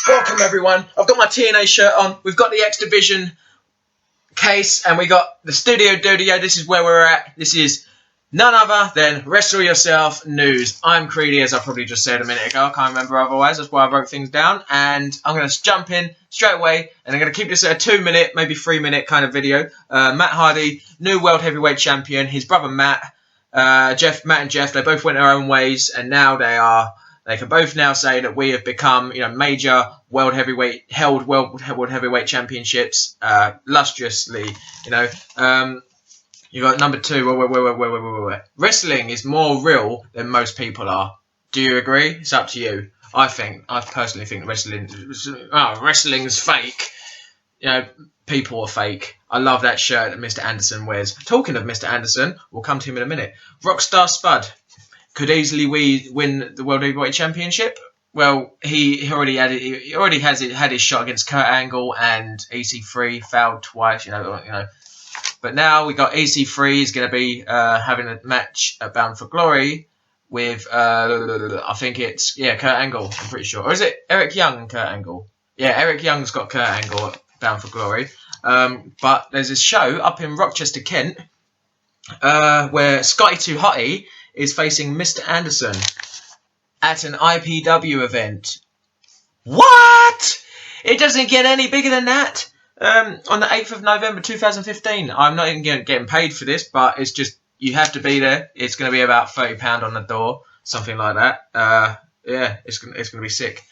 Welcome everyone. I've got my TNA shirt on. We've got the X Division case and we got the Studio Dodio. This is where we're at. This is none other than Wrestle Yourself News. I'm Creedy, as I probably just said a minute ago. I can't remember otherwise. That's why I wrote things down. And I'm going to jump in straight away. And I'm going to keep this a 2-minute, maybe 3-minute kind of video. Matt Hardy, new World Heavyweight Champion. His brother Matt and Jeff, they both went their own ways. And now they can both now say that we have become, major world heavyweight championships, lustrously, You got number 2. Wait. Wrestling is more real than most people are. Do you agree? It's up to you. I personally think wrestling's fake. People are fake. I love that shirt that Mr. Anderson wears. Talking of Mr. Anderson, we'll come to him in a minute. Rockstar Spud could easily win the World Heavyweight Championship. Well, he already had his shot against Kurt Angle and EC3, failed twice. But now we got EC3 is going to be having a match at Bound for Glory with I think it's Kurt Angle. I'm pretty sure, or is it Eric Young and Kurt Angle? Yeah, Eric Young's got Kurt Angle at Bound for Glory. But there's this show up in Rochester, Kent, where Scotty 2 Hotty is facing Mr. Anderson at an IPW event. What? It doesn't get any bigger than that. On the 8th of November 2015. I'm not even getting paid for this, but it's just, you have to be there. It's going to be about £30 on the door, something like that. It's going to be sick.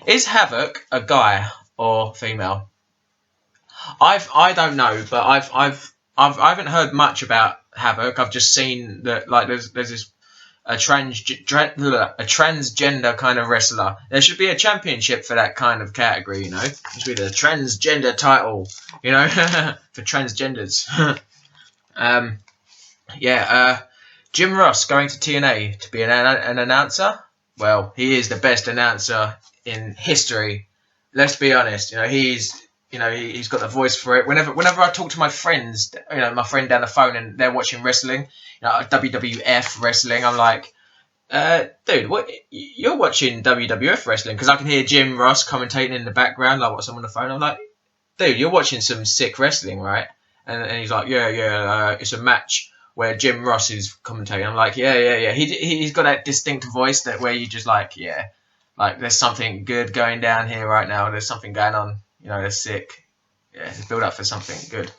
Is Havoc a guy or female? I don't know, but I haven't heard much about Havoc. I've just seen that there's this a transgender kind of wrestler. There should be a championship for that kind of category, It should be the transgender title, for transgenders. Jim Ross going to TNA to be an announcer. Well, he is the best announcer in history. Let's be honest. He's got the voice for it. Whenever I talk to my friends, my friend down the phone and they're watching wrestling, WWF wrestling, I'm like, dude, what? You're watching WWF wrestling? Because I can hear Jim Ross commentating in the background, like what's on the phone. I'm like, dude, you're watching some sick wrestling, right? And he's like, yeah, it's a match where Jim Ross is commentating. I'm like, yeah. He's got that distinct voice where you just like, yeah, like there's something good going down here right now. There's something going on. They're sick. Yeah, it's build up for something good.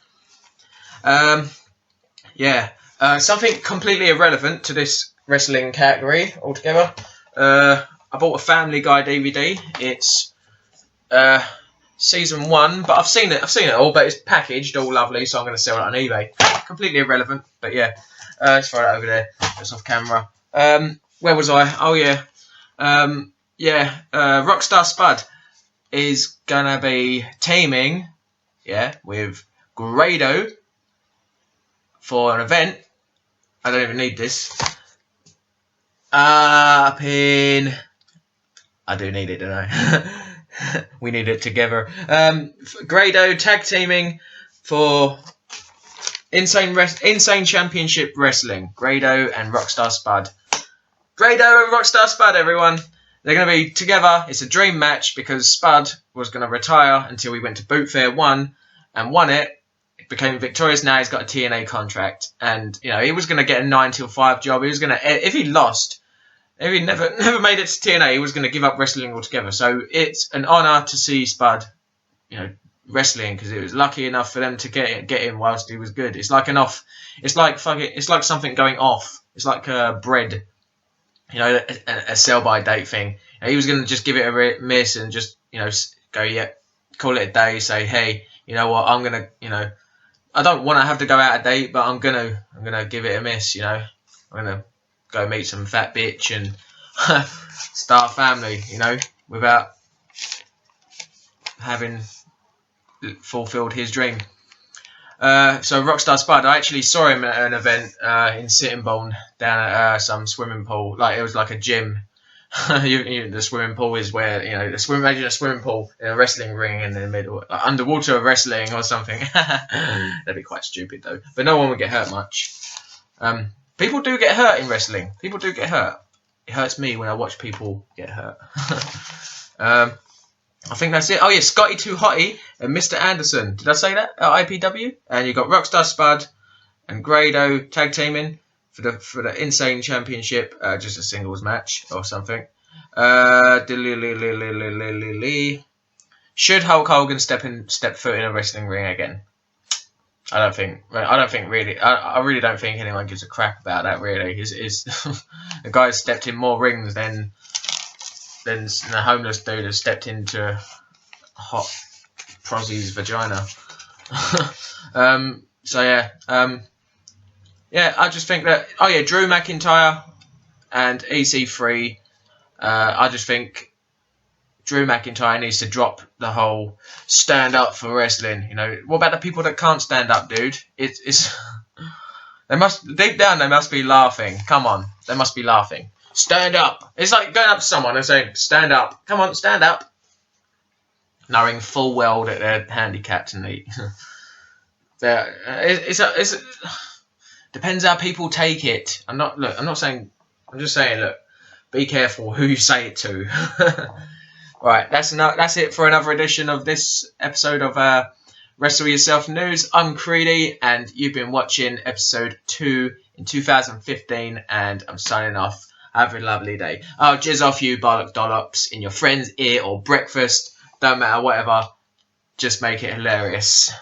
Something completely irrelevant to this wrestling category altogether. I bought a Family Guy DVD. It's season 1, but I've seen it all, but it's packaged all lovely, so I'm going to sell it on eBay. Completely irrelevant, but yeah. Let's throw it over there, just off camera. Where was I? Oh yeah. Rockstar Spud is gonna be teaming, with Grado for an event. I don't even need this. I do need it, don't I? We need it together. Grado tag teaming for Insane Championship Wrestling. Grado and Rockstar Spud. Grado and Rockstar Spud, everyone. They're going to be together. It's a dream match because Spud was going to retire until he went to Boot Fair 1 and won it. Became victorious. Now he's got a TNA contract. And, he was going to get a 9 till 5 job. He was going to, if he lost, if he never made it to TNA, he was going to give up wrestling altogether. So it's an honour to see Spud, wrestling, because it was lucky enough for them to get him whilst he was good. It's like something going off. It's like bread. A sell-by date thing. He was going to just give it a miss and just, go, call it a day, say, hey, you know what, I'm going to, I don't want to have to go out a date, but I'm going to give it a miss, I'm going to go meet some fat bitch and start a family, without having fulfilled his dream. So Rockstar Spud, I actually saw him at an event in Sittingbourne down at some swimming pool. It was like a gym. The swimming pool is where imagine a swimming pool in a wrestling ring in the middle, like underwater wrestling or something. That'd be quite stupid though. But no one would get hurt much. People do get hurt in wrestling. People do get hurt. It hurts me when I watch people get hurt. I think that's it. Oh yeah, Scotty Too Hotty and Mr. Anderson. Did I say that at IPW? And you got Rockstar Spud and Grado tag teaming for the Insane Championship, just a singles match or something. Should Hulk Hogan step foot in a wrestling ring again? I don't think really. I really don't think anyone gives a crap about that. Really, is the guy has stepped in more rings than the homeless dude has stepped into hot Prozzy's vagina. So yeah, I just think that. Oh yeah, Drew McIntyre and EC3. I just think Drew McIntyre needs to drop the whole stand up for wrestling. You know, what about the people that can't stand up, dude? It's they must deep down they must be laughing. Come on, they must be laughing. Stand up. It's like going up to someone and saying, "Stand up. Come on, stand up," knowing full well that they're handicapped and they. It's depends how people take it. I'm not saying. I'm just saying. Look, be careful who you say it to. Right, that's it for another edition of this episode of Wrestle Yourself News. I'm Creedy, and you've been watching episode 2 in 2015, and I'm signing off. Have a lovely day. Oh, jizz off you, bollock dollops, in your friend's ear or breakfast. Don't matter, whatever. Just make it hilarious.